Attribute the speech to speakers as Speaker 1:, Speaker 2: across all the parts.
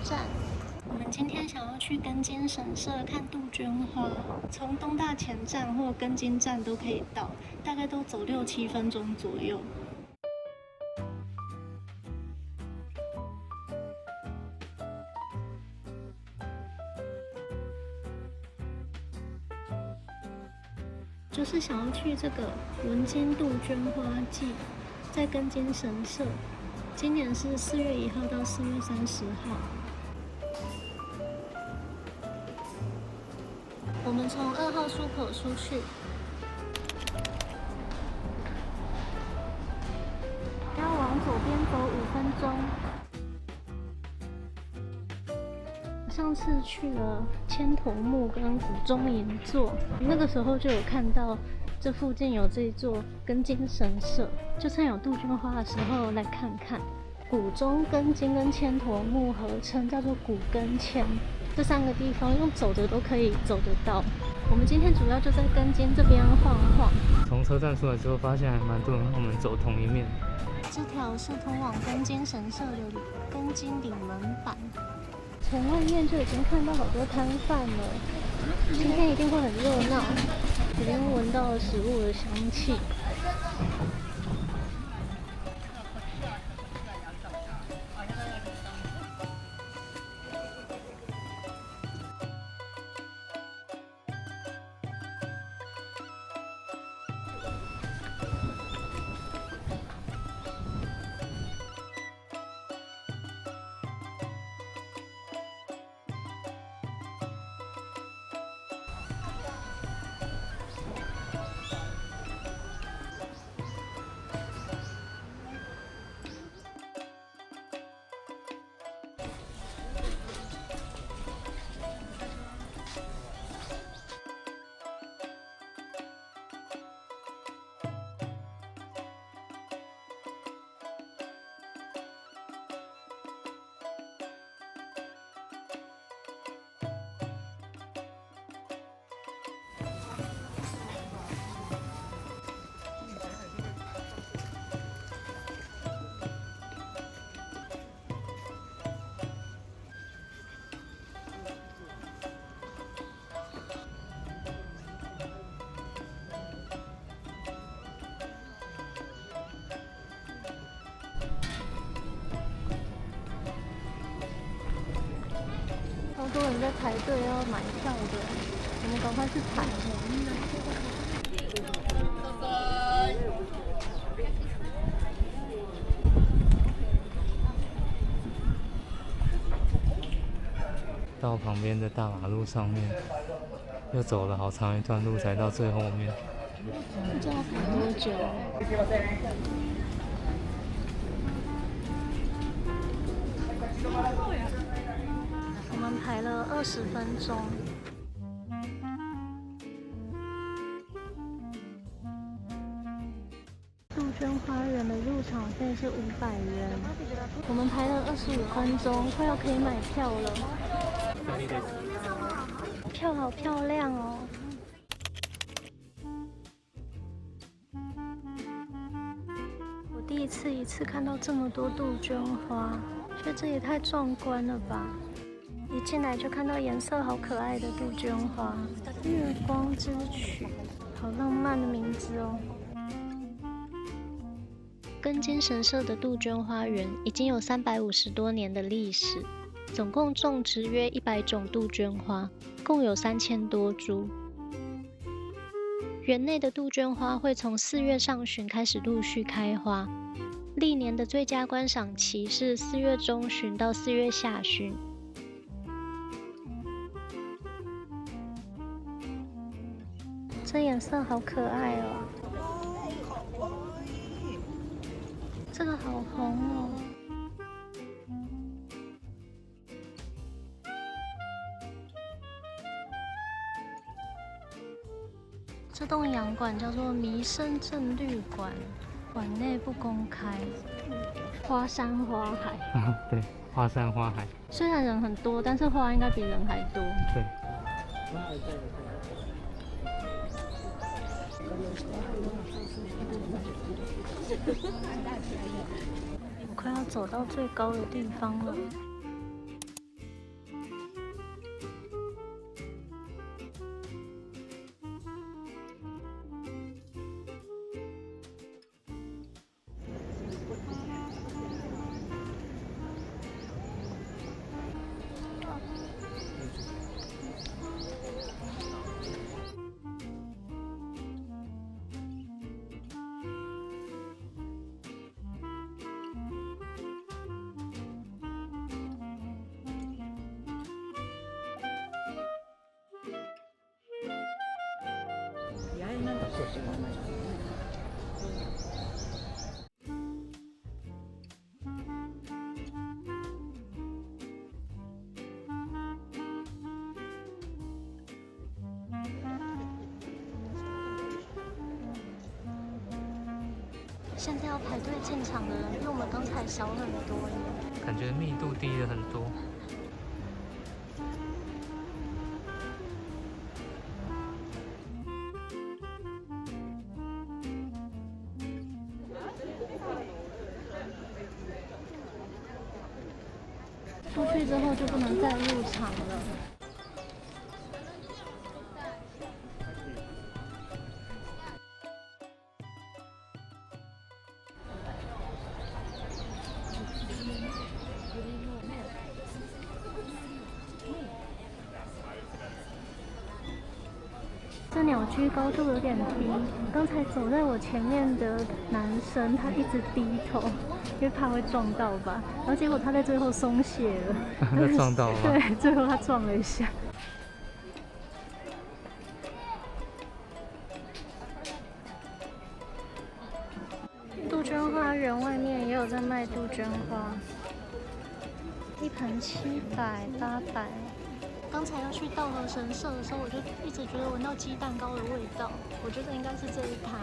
Speaker 1: 站。我们今天想要去根津神社看杜鹃花，从东大前站或根津站都可以到，大概都走6-7分钟左右。就是想要去这个文津杜鹃花季，在根津神社，今年是4月1号到4月30号。我们从2号出口出去，要往左边走5分钟。上次去了千头目跟古钟银座，那个时候就有看到这附近有这一座根津神社，就趁有杜鹃花的时候来看看。古钟、根津跟千头目合称叫做古根千，这3个地方用走的都可以走得到。我们今天主要就在根津这边晃晃。
Speaker 2: 从车站出来之后，发现还蛮多人跟我们走同一面。
Speaker 1: 这条是通往根津神社的根津顶门板。从外面就已经看到好多摊贩了，今天一定会很热闹，已经闻到了食物的香气。好多人在排队要买票的，我们赶快去排。
Speaker 2: 到旁边的大马路上面，又走了好长一段路才到最后面。
Speaker 1: 不知道要排多久。我们排了20分钟。杜鹃花园的入场费是500元，我们排了25分钟，快要可以买票了。票好漂亮哦！我第一次看到这么多杜鹃花，觉得这也太壮观了吧！一进来就看到颜色好可爱的杜鹃花，月光之曲，好浪漫的名字哦。根津神社的杜鹃花园已经有350多年的历史，总共种植约100种杜鹃花，共有3000多株。园内的杜鹃花会从4月上旬开始陆续开花，历年的最佳观赏期是4月中旬到4月下旬。这颜色好可爱哦！这个好红哦！这栋洋馆叫做弥生镇绿馆，馆内不公开。花山花海
Speaker 2: 啊，对，花山花海。
Speaker 1: 虽然人很多，但是花应该比人还多。
Speaker 2: 对。
Speaker 1: 我快要走到最高的地方了。现在要排队进场的人比我们刚才少很多耶，
Speaker 2: 感觉密度低了很多。
Speaker 1: 出去之后就不能再入场了。这鸟居高度有点低，刚才走在我前面的男生他一直低头，因为怕会撞到吧，然后结果他在最后松懈了，
Speaker 2: 他撞到了吗？
Speaker 1: 对，最后他撞了一下。杜鹃花园外面也有在卖杜鹃花，一盆700、800。刚才要去道和神社的时候，我就一直觉得闻到鸡蛋糕的味道，我觉得应该是这一摊。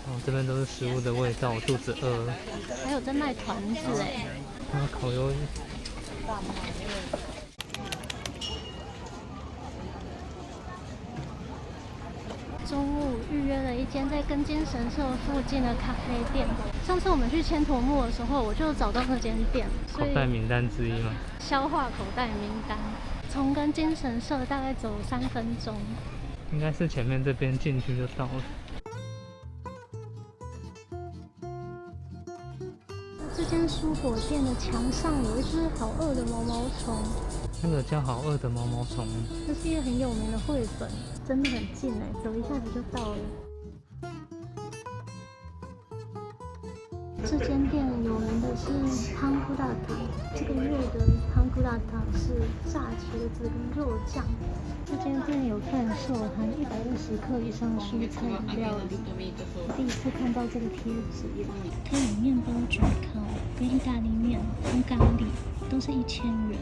Speaker 2: 哦，这边都是食物的味道，我肚子饿了。
Speaker 1: 还有在卖团子哎，
Speaker 2: 还有烤鱿鱼。
Speaker 1: 中午预约了一间在根津神社附近的咖啡店。上次我们去千头目的时候，我就找到那间店，
Speaker 2: 口袋名单之一嘛。
Speaker 1: 消化口袋名单。从根津神社大概走3分钟，
Speaker 2: 应该是前面这边进去就到了。
Speaker 1: 这间蔬果店的墙上有一只好饿的毛毛虫。
Speaker 2: 那个叫好饿的毛毛虫，
Speaker 1: 这是一个很有名的绘本，真的很近哎，走一下子就到了。这间店有名的是汤古拉塔，这个月的汤古拉塔是炸茄子跟肉酱。这间店有贩售含120克以上蔬菜的料理。我第一次看到这个贴纸，它有面包焗烤跟意大利面跟咖喱，都是1000元。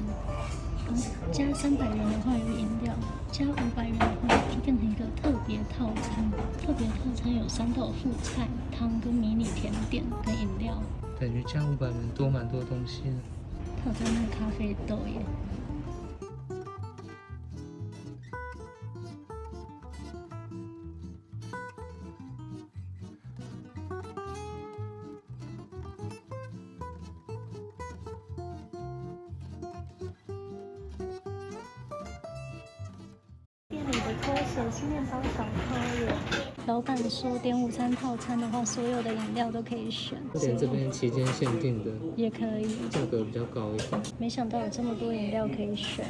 Speaker 1: 加300元的话有饮料，加500元的话就变成一个特别套餐。特别套餐有3道副菜、汤跟迷你甜点跟饮料。
Speaker 2: 感觉加500元多蛮多东西的。
Speaker 1: 它有在卖咖啡豆耶。店里的特色是面包小烤耶。老板说点午餐套餐的话，所有的饮料都可以选。
Speaker 2: 点这边期间限定的
Speaker 1: 也可以，
Speaker 2: 价格比较高一点。
Speaker 1: 没想到有这么多饮料可以选。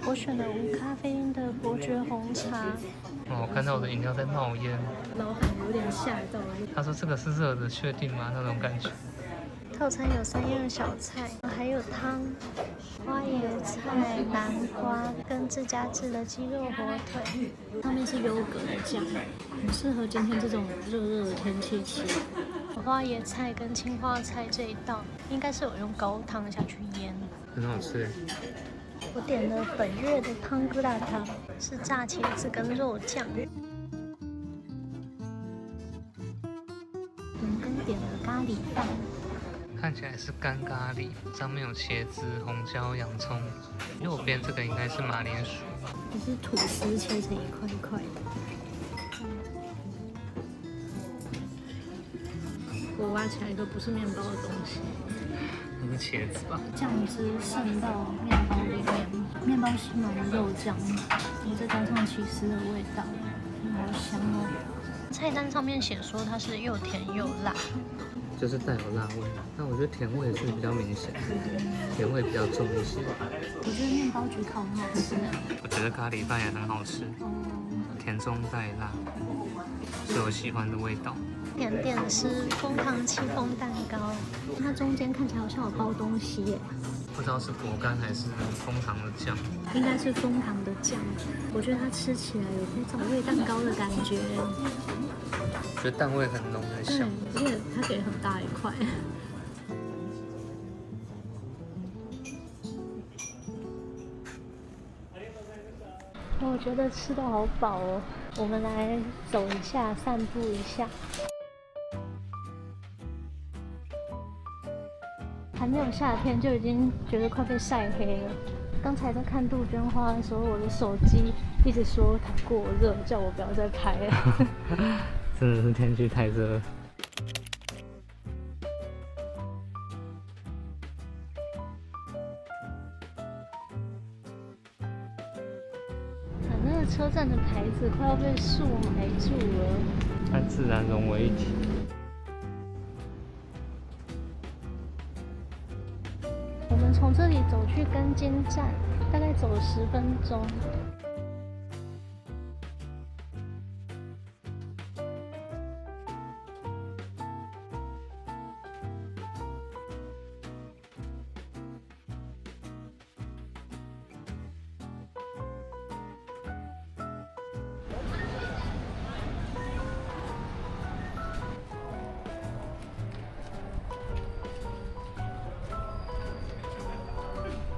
Speaker 1: 我选了无咖啡因的伯爵红茶。
Speaker 2: 哦，我看到我的饮料在冒烟。
Speaker 1: 老板有点吓到了。
Speaker 2: 他说这个是热的，确定吗？那种感觉。
Speaker 1: 套餐有3样小菜，还有汤、花椰菜、南瓜跟自家制的鸡肉火腿，上面是优格的酱，很适合今天这种热的天气吃。花椰菜跟青花菜这一道，应该是有用高汤下去腌，
Speaker 2: 很好吃。
Speaker 1: 我点了本月的汤古拉汤，是炸茄子跟肉酱。我们刚点了咖喱饭。
Speaker 2: 看起来是干咖喱，上面有茄子、红椒、洋葱。右边这个应该是马铃薯，
Speaker 1: 这是吐司切成一块一块的。我挖起来都不是面包的东西，
Speaker 2: 那是茄子吧？
Speaker 1: 酱汁渗到面包里面，面包是满了肉酱，然后再加上起司的味道，好香哦。菜单上面写说它是又甜又辣。
Speaker 2: 就是带有辣味，但我觉得甜味是比较明显，甜味比较重一些。
Speaker 1: 我觉得面包焗烤很好吃。
Speaker 2: 我觉得咖喱饭也很好吃，甜中带辣，是我喜欢的味道。
Speaker 1: 甜点是枫糖戚风蛋糕，它中间看起来好像有包东西耶，
Speaker 2: 不知道是果干还是枫糖的酱，
Speaker 1: 应该是枫糖的酱。我觉得它吃起来有那种味蛋糕的感觉。
Speaker 2: 我觉得蛋味很浓很香。
Speaker 1: 对，而且它给很大一块。我觉得吃得好饱哦，我们来走一下，散步一下。还没有夏天就已经觉得快被晒黑了。刚才在看杜鹃花的时候，我的手机一直说它过热，叫我不要再拍了。
Speaker 2: 真的是天气太热了。
Speaker 1: 那个车站的牌子快要被树埋住了，
Speaker 2: 和自然融为一体。
Speaker 1: 我们从这里走去根津站，大概走10分钟。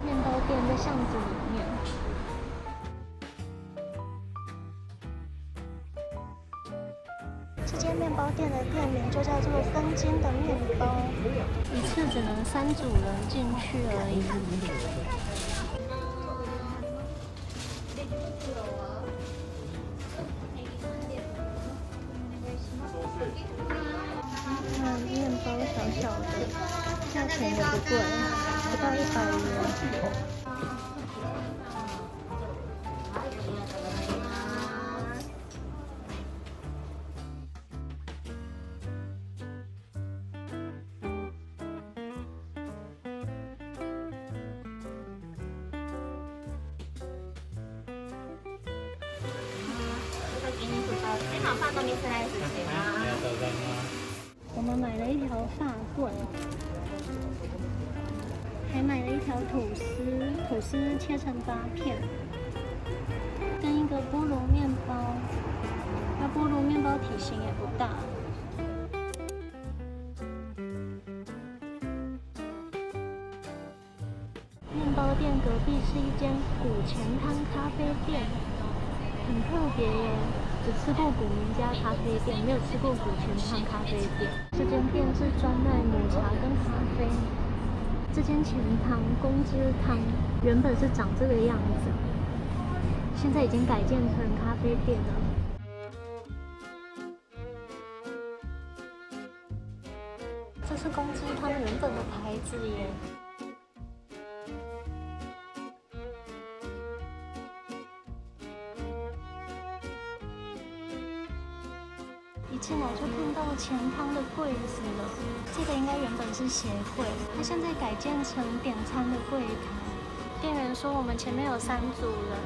Speaker 1: 面包店在巷子里面。这间面包店的店名就叫做根津的面包，一次只能3组人进去而已。那面包小小的，价钱也不贵，不到100元。我们买了一条发棍，还买了一条吐司，吐司切成8片，跟一个菠萝面包。那菠萝面包体型也不大。面包店隔壁是一间古钱汤咖啡店，很特别耶。只吃过古民家咖啡店，没有吃过古钱汤咖啡店。这间店是专卖抹茶跟咖啡。这间钱汤公汁汤原本是长这个样子，现在已经改建成咖啡店了。这是公汁汤原本的牌子耶。一进来就看到钱汤的柜子了，这个应该原本是鞋柜，它现在改建成点餐的柜台。店员说我们前面有3组人。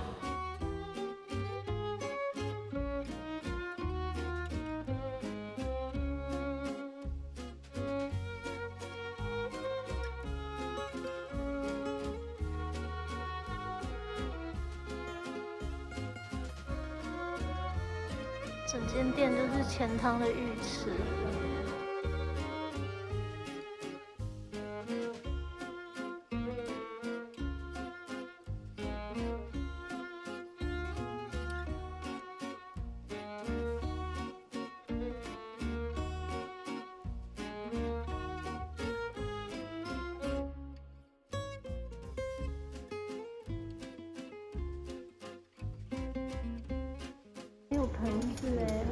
Speaker 1: 整间店就是钱汤的浴池。有盆子哎。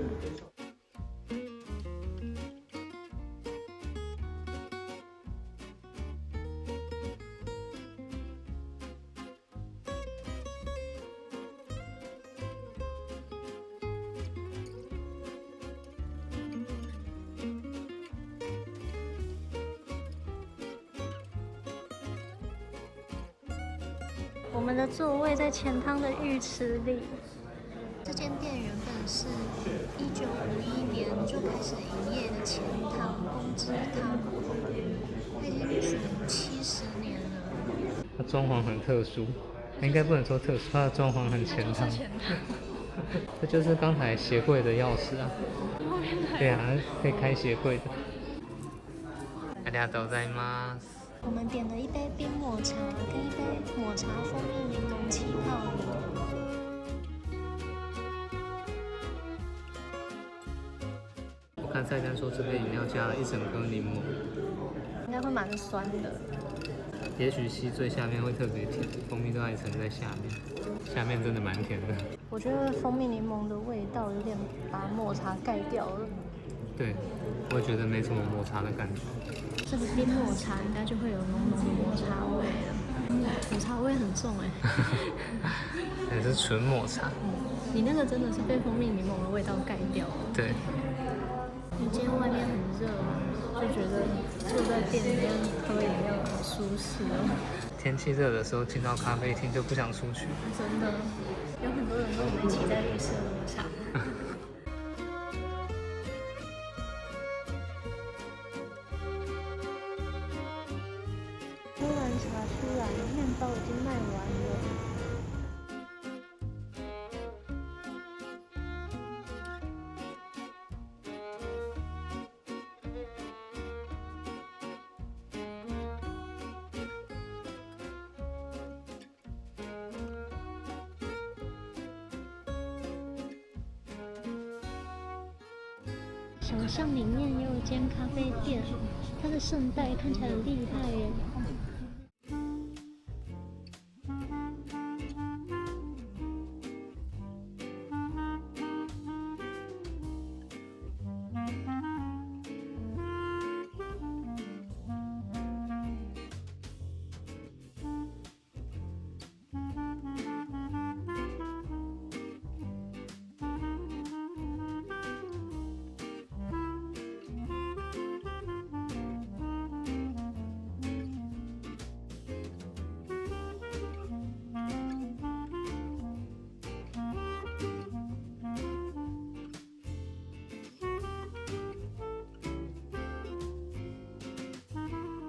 Speaker 1: 我们的座位在钱汤的浴池里。这间店原本是1951年就开始营业的钱汤公之汤，它已经煮70年了。
Speaker 2: 它装潢很特殊，应该不能说特殊，它的装潢很前汤。这就是刚才协会的钥匙啊。对啊，可以开协会的。大家都在吗？
Speaker 1: 我们点了一杯冰抹茶跟一杯抹茶蜂蜜柠檬气泡饮。
Speaker 2: 我看菜单说这杯饮料加了1整颗柠檬，
Speaker 1: 应该会蛮酸的。
Speaker 2: 也许吸最下面会特别甜，蜂蜜都还沉在下面，下面真的蛮甜的。
Speaker 1: 我觉得蜂蜜柠檬的味道有点把抹茶盖掉了。
Speaker 2: 对，我也觉得没什么抹茶的感觉。
Speaker 1: 这个冰抹茶应该就会有浓浓的抹茶味了。抹茶味很重哎。
Speaker 2: 还是纯抹茶。
Speaker 1: 你那个真的是被蜂蜜柠檬的味道盖掉了。
Speaker 2: 对。
Speaker 1: 因为今天外面很热，就觉得坐在店里面喝饮料好舒适哦。
Speaker 2: 天气热的时候进到咖啡厅就不想出去。
Speaker 1: 真的，有很多人跟我们一起在绿色路上。喝完茶出来，面包已经卖完了。小巷里面也有间咖啡店，它的圣代看起来很厉害耶。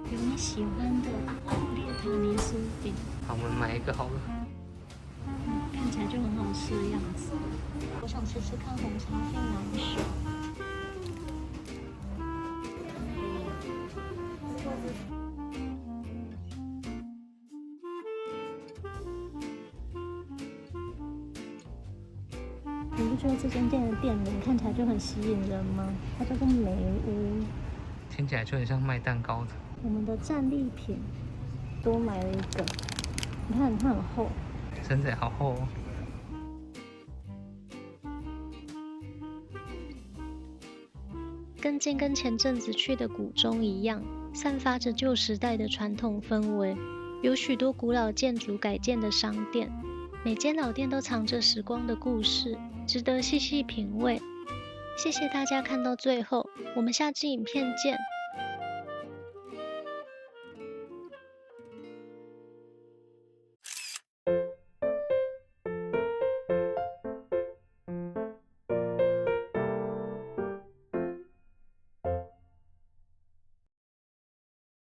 Speaker 1: 有你喜欢的列塔尼酥饼。
Speaker 2: 好，我们买一个好了。
Speaker 1: 看起来就很好吃的样子。我想吃吃看红茶费南雪。你不觉得这间店的店名看起来就很吸引人吗？它叫做梅屋。
Speaker 2: 听起来就很像卖蛋糕的。
Speaker 1: 我们的战利品多买了一个，你看它很厚，
Speaker 2: 真的好厚哦。
Speaker 1: 跟前阵子去的古钟一样，散发着旧时代的传统氛围，有许多古老建筑改建的商店，每间老店都藏着时光的故事，值得细细品味。谢谢大家看到最后，我们下支影片见。